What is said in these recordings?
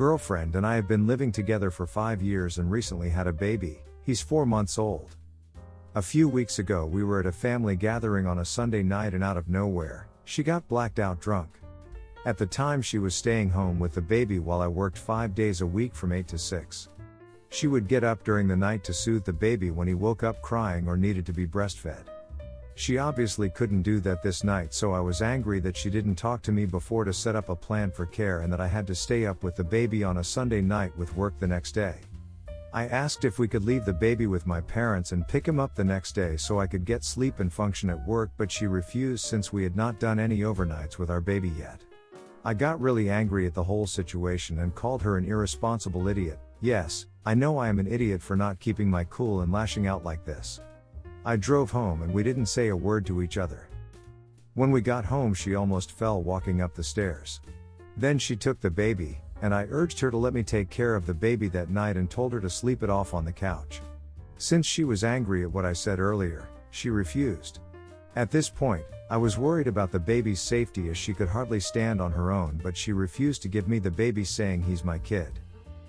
girlfriend and I have been living together for 5 years and recently had a baby. He's 4 months old. A few weeks ago we were at a family gathering on a Sunday night and out of nowhere, she got blacked out drunk. At the time she was staying home with the baby while I worked 5 days a week from 8 to 6. She would get up during the night to soothe the baby when he woke up crying or needed to be breastfed. She obviously couldn't do that this night, so I was angry that she didn't talk to me before to set up a plan for care and that I had to stay up with the baby on a Sunday night with work the next day. I asked if we could leave the baby with my parents and pick him up the next day so I could get sleep and function at work, but she refused since we had not done any overnights with our baby yet. I got really angry at the whole situation and called her an irresponsible idiot. Yes, I know I am an idiot for not keeping my cool and lashing out like this. I drove home and we didn't say a word to each other. When we got home she almost fell walking up the stairs. Then she took the baby, and I urged her to let me take care of the baby that night and told her to sleep it off on the couch. Since she was angry at what I said earlier, she refused. At this point, I was worried about the baby's safety as she could hardly stand on her own, but she refused to give me the baby, saying he's my kid.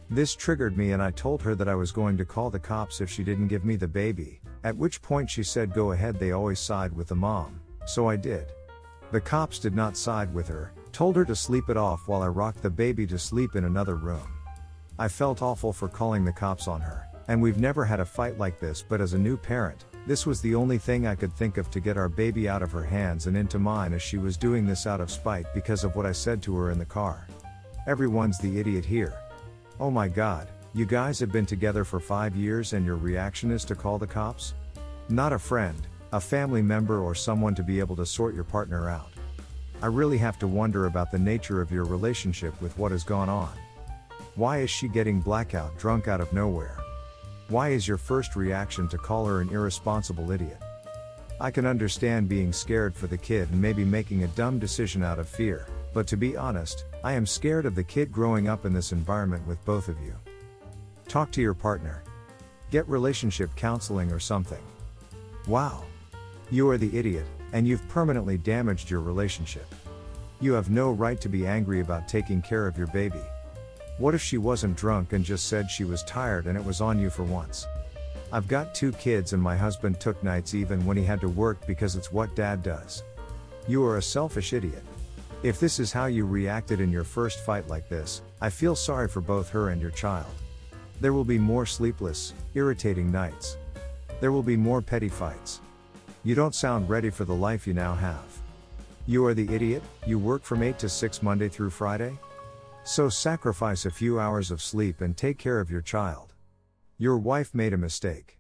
This triggered me and I told her that I was going to call the cops if she didn't give me the baby, at which point she said go ahead, they always side with the mom, so I did. The cops did not side with her, told her to sleep it off while I rocked the baby to sleep in another room. I felt awful for calling the cops on her, and we've never had a fight like this, but as a new parent, this was the only thing I could think of to get our baby out of her hands and into mine, as she was doing this out of spite because of what I said to her in the car. Everyone's the idiot here. Oh my God, you guys have been together for 5 years and your reaction is to call the cops? Not a friend, a family member or someone to be able to sort your partner out. I really have to wonder about the nature of your relationship with what has gone on. Why is she getting blackout drunk out of nowhere? Why is your first reaction to call her an irresponsible idiot? I can understand being scared for the kid and maybe making a dumb decision out of fear, but to be honest, I am scared of the kid growing up in this environment with both of you. Talk to your partner. Get relationship counseling or something. Wow. You are the idiot, and you've permanently damaged your relationship. You have no right to be angry about taking care of your baby. What if she wasn't drunk and just said she was tired and it was on you for once? I've got 2 kids and my husband took nights even when he had to work because it's what dad does. You are a selfish idiot. If this is how you reacted in your first fight like this, I feel sorry for both her and your child. There will be more sleepless, irritating nights. There will be more petty fights. You don't sound ready for the life you now have. You are the idiot. You work from 8 to 6 Monday through Friday? So sacrifice a few hours of sleep and take care of your child. Your wife made a mistake.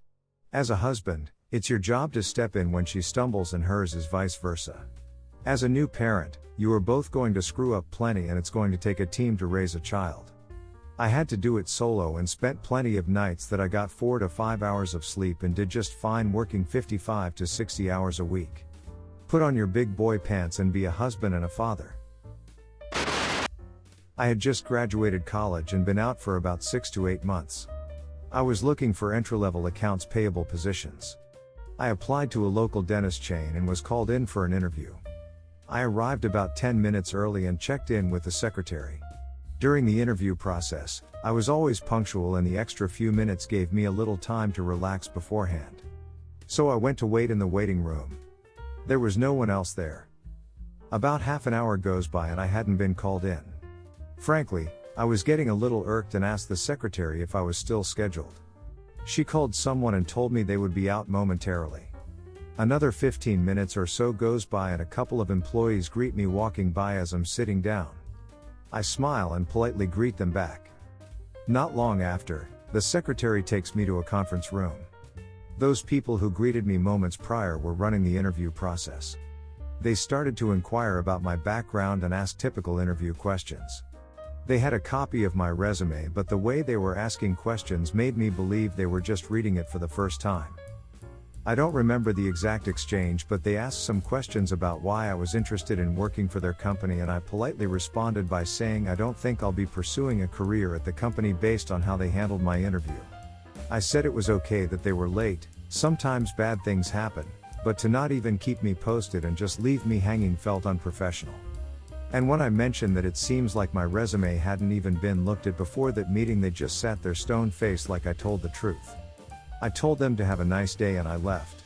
As a husband, it's your job to step in when she stumbles, and hers is vice versa. As a new parent, you are both going to screw up plenty, and it's going to take a team to raise a child. I had to do it solo and spent plenty of nights that I got 4 to 5 hours of sleep and did just fine working 55 to 60 hours a week. Put on your big boy pants and be a husband and a father. I had just graduated college and been out for about 6 to 8 months. I was looking for entry-level accounts payable positions. I applied to a local dentist chain and was called in for an interview. I arrived about 10 minutes early and checked in with the secretary. During the interview process, I was always punctual, and the extra few minutes gave me a little time to relax beforehand. So I went to wait in the waiting room. There was no one else there. About half an hour goes by and I hadn't been called in. Frankly, I was getting a little irked and asked the secretary if I was still scheduled. She called someone and told me they would be out momentarily. Another 15 minutes or so goes by and a couple of employees greet me walking by as I'm sitting down. I smile and politely greet them back. Not long after, the secretary takes me to a conference room. Those people who greeted me moments prior were running the interview process. They started to inquire about my background and ask typical interview questions. They had a copy of my resume, but the way they were asking questions made me believe they were just reading it for the first time. I don't remember the exact exchange, but they asked some questions about why I was interested in working for their company, and I politely responded by saying I don't think I'll be pursuing a career at the company based on how they handled my interview. I said it was okay that they were late, sometimes bad things happen, but to not even keep me posted and just leave me hanging felt unprofessional. And when I mentioned that it seems like my resume hadn't even been looked at before that meeting, they just sat there stone-faced like I told the truth. I told them to have a nice day and I left.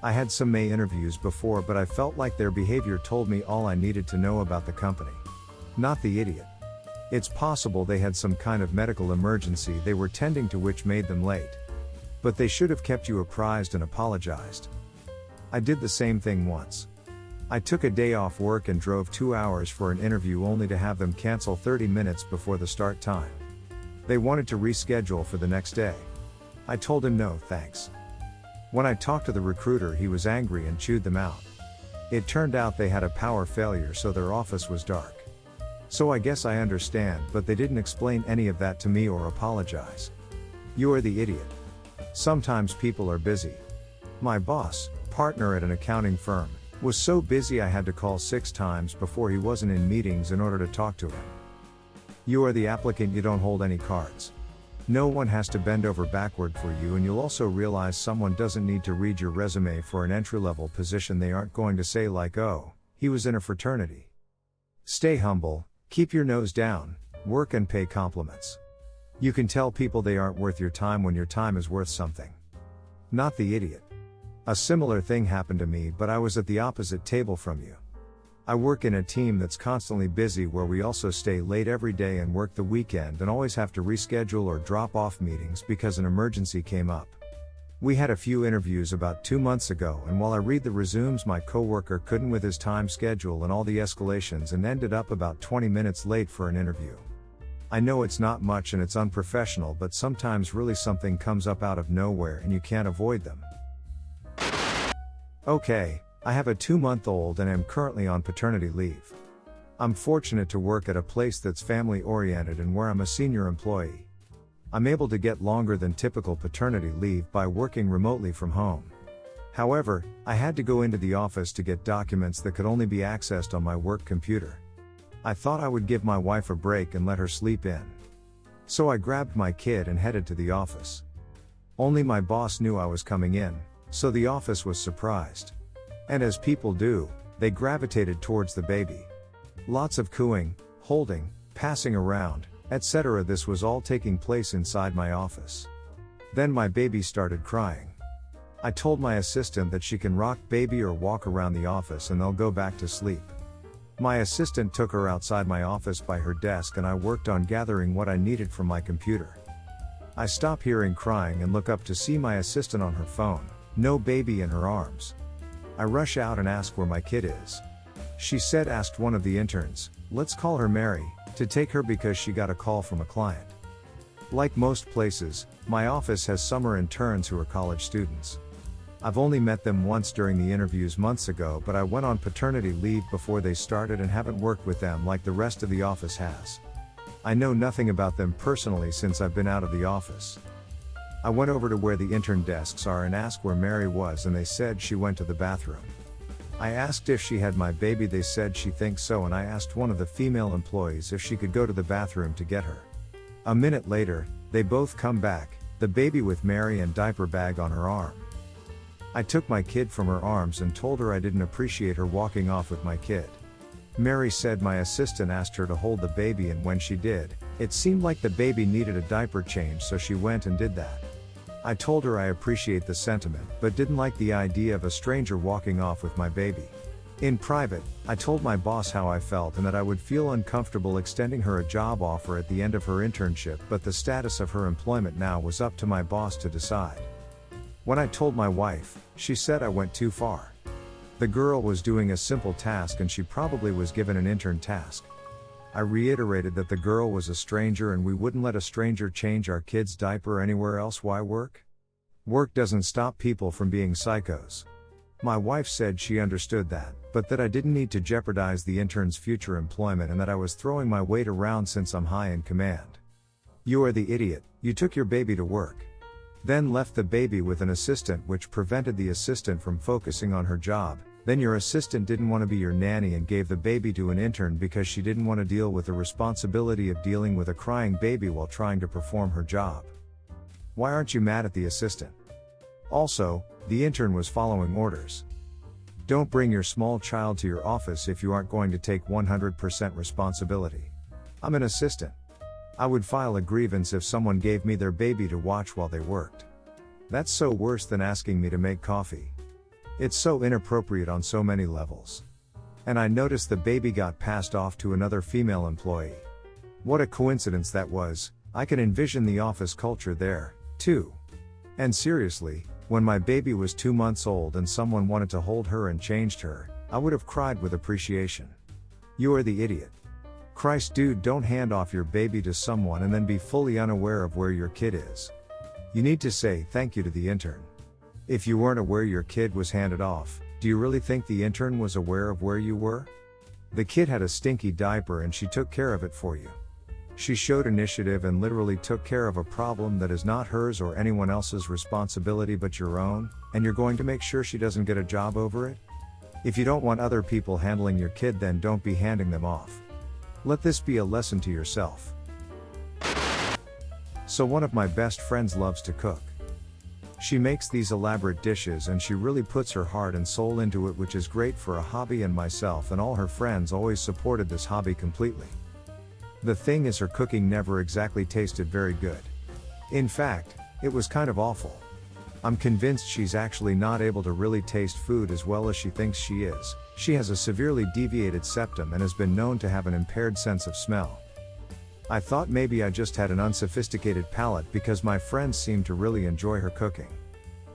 I had some May interviews before, but I felt like their behavior told me all I needed to know about the company. Not the idiot. It's possible they had some kind of medical emergency they were tending to which made them late. But they should have kept you apprised and apologized. I did the same thing once. I took a day off work and drove 2 hours for an interview only to have them cancel 30 minutes before the start time. They wanted to reschedule for the next day. I told him no, thanks. When I talked to the recruiter, he was angry and chewed them out. It turned out they had a power failure, so their office was dark. So I guess I understand, but they didn't explain any of that to me or apologize. You are the idiot. Sometimes people are busy. My boss, partner at an accounting firm, was so busy I had to call 6 times before he wasn't in meetings in order to talk to him. You are the applicant, you don't hold any cards. No one has to bend over backward for you, and you'll also realize someone doesn't need to read your resume for an entry-level position. They aren't going to say like, oh, he was in a fraternity. Stay humble, keep your nose down, work and pay compliments. You can tell people they aren't worth your time when your time is worth something. Not the idiot. A similar thing happened to me, but I was at the opposite table from you. I work in a team that's constantly busy, where we also stay late every day and work the weekend and always have to reschedule or drop off meetings because an emergency came up. We had a few interviews about 2 months ago, and while I read the resumes, my coworker couldn't with his time schedule and all the escalations and ended up about 20 minutes late for an interview. I know it's not much and it's unprofessional, but sometimes really something comes up out of nowhere and you can't avoid them. Okay, I have a 2-month-old and am currently on paternity leave. I'm fortunate to work at a place that's family-oriented and where I'm a senior employee. I'm able to get longer than typical paternity leave by working remotely from home. However, I had to go into the office to get documents that could only be accessed on my work computer. I thought I would give my wife a break and let her sleep in. So I grabbed my kid and headed to the office. Only my boss knew I was coming in, so the office was surprised. And as people do, they gravitated towards the baby. Lots of cooing, holding, passing around, etc. This was all taking place inside my office. Then my baby started crying. I told my assistant that she can rock baby or walk around the office and they'll go back to sleep. My assistant took her outside my office by her desk and I worked on gathering what I needed from my computer. I stop hearing crying and look up to see my assistant on her phone, no baby in her arms. I rush out and ask where my kid is. She said asked one of the interns, let's call her Mary, to take her because she got a call from a client. Like most places, my office has summer interns who are college students. I've only met them once during the interviews months ago, but I went on paternity leave before they started and haven't worked with them like the rest of the office has. I know nothing about them personally since I've been out of the office. I went over to where the intern desks are and asked where Mary was, and they said she went to the bathroom. I asked if she had my baby. They said she thinks so, and I asked one of the female employees if she could go to the bathroom to get her. A minute later, they both come back, the baby with Mary and diaper bag on her arm. I took my kid from her arms and told her I didn't appreciate her walking off with my kid. Mary said my assistant asked her to hold the baby, and when she did, it seemed like the baby needed a diaper change, so she went and did that. I told her I appreciate the sentiment, but didn't like the idea of a stranger walking off with my baby. In private, I told my boss how I felt and that I would feel uncomfortable extending her a job offer at the end of her internship, but the status of her employment now was up to my boss to decide. When I told my wife, she said I went too far. The girl was doing a simple task and she probably was given an intern task. I reiterated that the girl was a stranger and we wouldn't let a stranger change our kid's diaper anywhere else. Why work? Work doesn't stop people from being psychos. My wife said she understood that, but that I didn't need to jeopardize the intern's future employment and that I was throwing my weight around since I'm high in command. You are the idiot, you took your baby to work. Then left the baby with an assistant, which prevented the assistant from focusing on her job. Then your assistant didn't want to be your nanny and gave the baby to an intern because she didn't want to deal with the responsibility of dealing with a crying baby while trying to perform her job. Why aren't you mad at the assistant? Also, the intern was following orders. Don't bring your small child to your office if you aren't going to take 100% responsibility. I'm an assistant. I would file a grievance if someone gave me their baby to watch while they worked. That's so worse than asking me to make coffee. It's so inappropriate on so many levels. And I noticed the baby got passed off to another female employee. What a coincidence that was. I can envision the office culture there, too. And seriously, when my baby was 2 months old and someone wanted to hold her and changed her, I would have cried with appreciation. You are the idiot. Christ, dude, don't hand off your baby to someone and then be fully unaware of where your kid is. You need to say thank you to the intern. If you weren't aware your kid was handed off, do you really think the intern was aware of where you were? The kid had a stinky diaper and she took care of it for you. She showed initiative and literally took care of a problem that is not hers or anyone else's responsibility but your own, and you're going to make sure she doesn't get a job over it? If you don't want other people handling your kid, then don't be handing them off. Let this be a lesson to yourself. So one of my best friends loves to cook. She makes these elaborate dishes and she really puts her heart and soul into it, which is great for a hobby, and myself and all her friends always supported this hobby completely. The thing is, her cooking never exactly tasted very good. In fact, it was kind of awful. I'm convinced she's actually not able to really taste food as well as she thinks she is. She has a severely deviated septum and has been known to have an impaired sense of smell. I thought maybe I just had an unsophisticated palate because my friends seemed to really enjoy her cooking.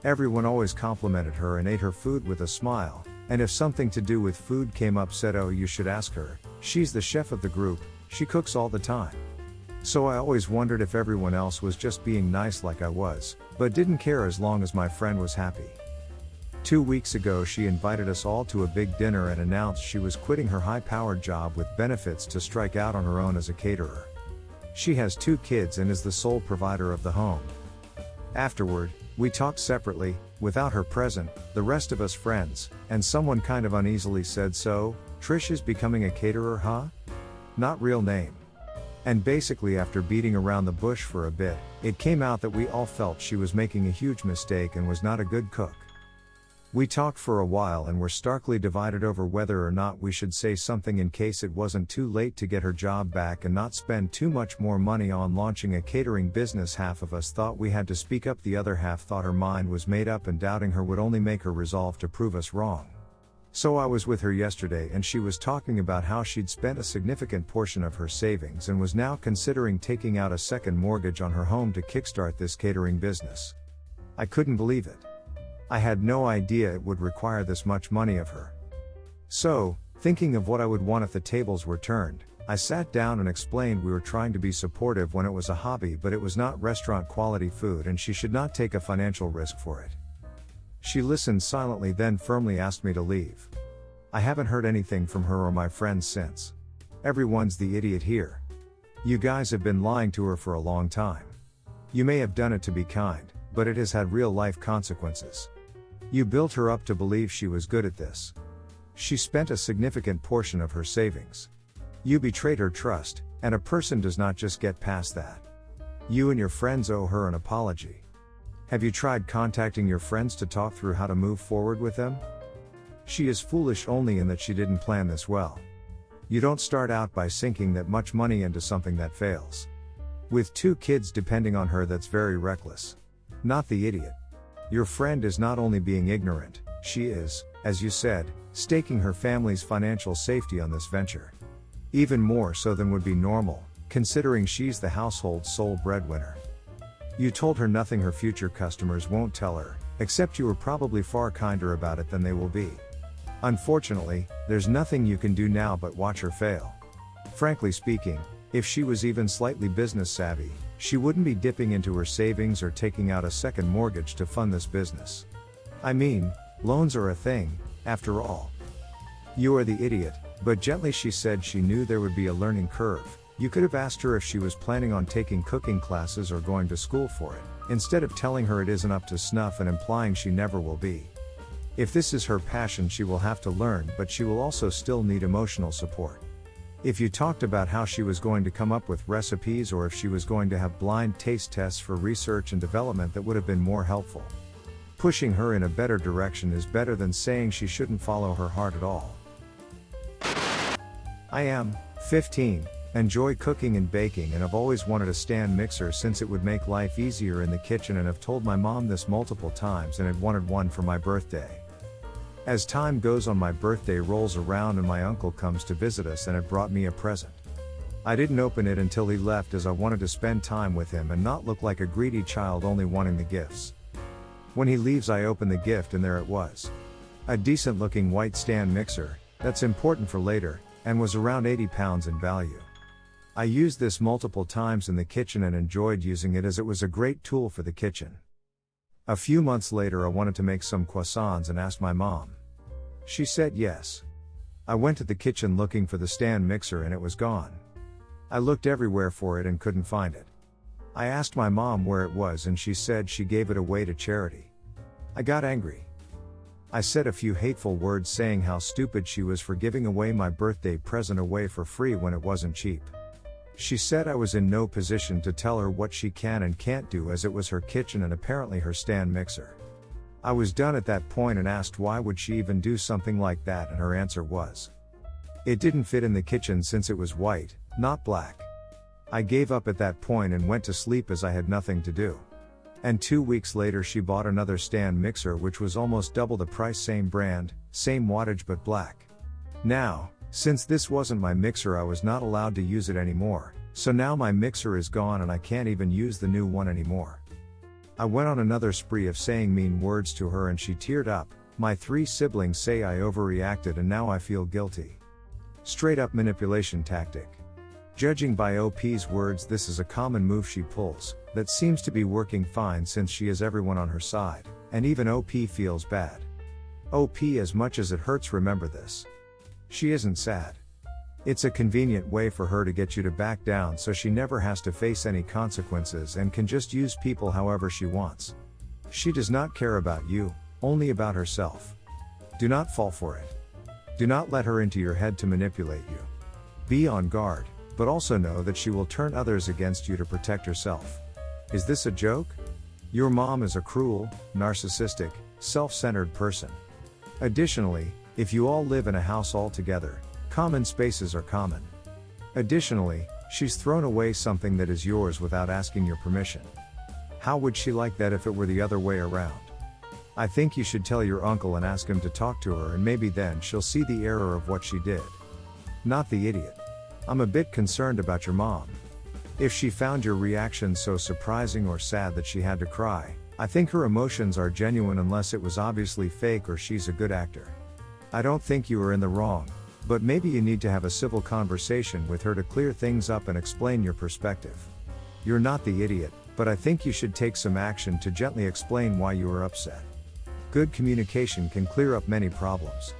Everyone always complimented her and ate her food with a smile, and if something to do with food came up, said, "Oh, you should ask her. She's the chef of the group. She cooks all the time." So I always wondered if everyone else was just being nice like I was, but didn't care as long as my friend was happy. 2 weeks ago she invited us all to a big dinner and announced she was quitting her high-powered job with benefits to strike out on her own as a caterer. She has 2 kids and is the sole provider of the home. Afterward, we talked separately, without her present, the rest of us friends, and someone kind of uneasily said, "So, Trish is becoming a caterer, huh? Not real name." And basically, after beating around the bush for a bit, it came out that we all felt she was making a huge mistake and was not a good cook. We talked for a while and were starkly divided over whether or not we should say something in case it wasn't too late to get her job back and not spend too much more money on launching a catering business. Half of us thought we had to speak up, the other half thought her mind was made up and doubting her would only make her resolve to prove us wrong. So I was with her yesterday and she was talking about how she'd spent a significant portion of her savings and was now considering taking out a second mortgage on her home to kickstart this catering business. I couldn't believe it. I had no idea it would require this much money of her. So, thinking of what I would want if the tables were turned, I sat down and explained we were trying to be supportive when it was a hobby, but it was not restaurant quality food and she should not take a financial risk for it. She listened silently, then firmly asked me to leave. I haven't heard anything from her or my friends since. Everyone's the idiot here. You guys have been lying to her for a long time. You may have done it to be kind, but it has had real life consequences. You built her up to believe she was good at this. She spent a significant portion of her savings. You betrayed her trust, and a person does not just get past that. You and your friends owe her an apology. Have you tried contacting your friends to talk through how to move forward with them? She is foolish only in that she didn't plan this well. You don't start out by sinking that much money into something that fails. With 2 kids depending on her, that's very reckless. Not the idiot. Your friend is not only being ignorant, she is, as you said, staking her family's financial safety on this venture. Even more so than would be normal, considering she's the household's sole breadwinner. You told her nothing her future customers won't tell her, except you were probably far kinder about it than they will be. Unfortunately, there's nothing you can do now but watch her fail. Frankly speaking, if she was even slightly business savvy, she wouldn't be dipping into her savings or taking out a second mortgage to fund this business. I mean, loans are a thing, after all. You are the idiot, but gently she said she knew there would be a learning curve. You could have asked her if she was planning on taking cooking classes or going to school for it, instead of telling her it isn't up to snuff and implying she never will be. If this is her passion, she will have to learn, but she will also still need emotional support. If you talked about how she was going to come up with recipes or if she was going to have blind taste tests for research and development, that would have been more helpful. Pushing her in a better direction is better than saying she shouldn't follow her heart at all. I am 15, enjoy cooking and baking, and I've always wanted a stand mixer since it would make life easier in the kitchen, and have told my mom this multiple times and had wanted one for my birthday. As time goes on, my birthday rolls around and my uncle comes to visit us and had brought me a present. I didn't open it until he left, as I wanted to spend time with him and not look like a greedy child only wanting the gifts. When he leaves, I open the gift and there it was. A decent looking white stand mixer, that's important for later, and was around 80 pounds in value. I used this multiple times in the kitchen and enjoyed using it, as it was a great tool for the kitchen. A few months later, I wanted to make some croissants and asked my mom. She said yes. I went to the kitchen looking for the stand mixer and it was gone. I looked everywhere for it and couldn't find it. I asked my mom where it was and she said she gave it away to charity. I got angry. I said a few hateful words saying how stupid she was for giving away my birthday present away for free when it wasn't cheap. She said I was in no position to tell her what she can and can't do, as it was her kitchen and apparently her stand mixer. I was done at that point and asked why would she even do something like that, and her answer was, it didn't fit in the kitchen since it was white, not black. I gave up at that point and went to sleep, as I had nothing to do. And 2 weeks later she bought another stand mixer which was almost double the price, same brand, same wattage, but black. Now, since this wasn't my mixer, I was not allowed to use it anymore, so now my mixer is gone and I can't even use the new one anymore. I went on another spree of saying mean words to her and she teared up. My 3 siblings say I overreacted and now I feel guilty. Straight up manipulation tactic. Judging by OP's words, this is a common move she pulls, that seems to be working fine since she has everyone on her side, and even OP feels bad. OP, as much as it hurts, remember this. She isn't sad. It's a convenient way for her to get you to back down so she never has to face any consequences and can just use people however she wants. She does not care about you, only about herself. Do not fall for it. Do not let her into your head to manipulate you. Be on guard, but also know that she will turn others against you to protect herself. Is this a joke? Your mom is a cruel, narcissistic, self-centered person. Additionally, if you all live in a house all together, common spaces are common. Additionally, she's thrown away something that is yours without asking your permission. How would she like that if it were the other way around? I think you should tell your uncle and ask him to talk to her, and maybe then she'll see the error of what she did. Not the idiot. I'm a bit concerned about your mom. If she found your reaction so surprising or sad that she had to cry, I think her emotions are genuine, unless it was obviously fake or she's a good actor. I don't think you are in the wrong, but maybe you need to have a civil conversation with her to clear things up and explain your perspective. You're not the idiot, but I think you should take some action to gently explain why you are upset. Good communication can clear up many problems.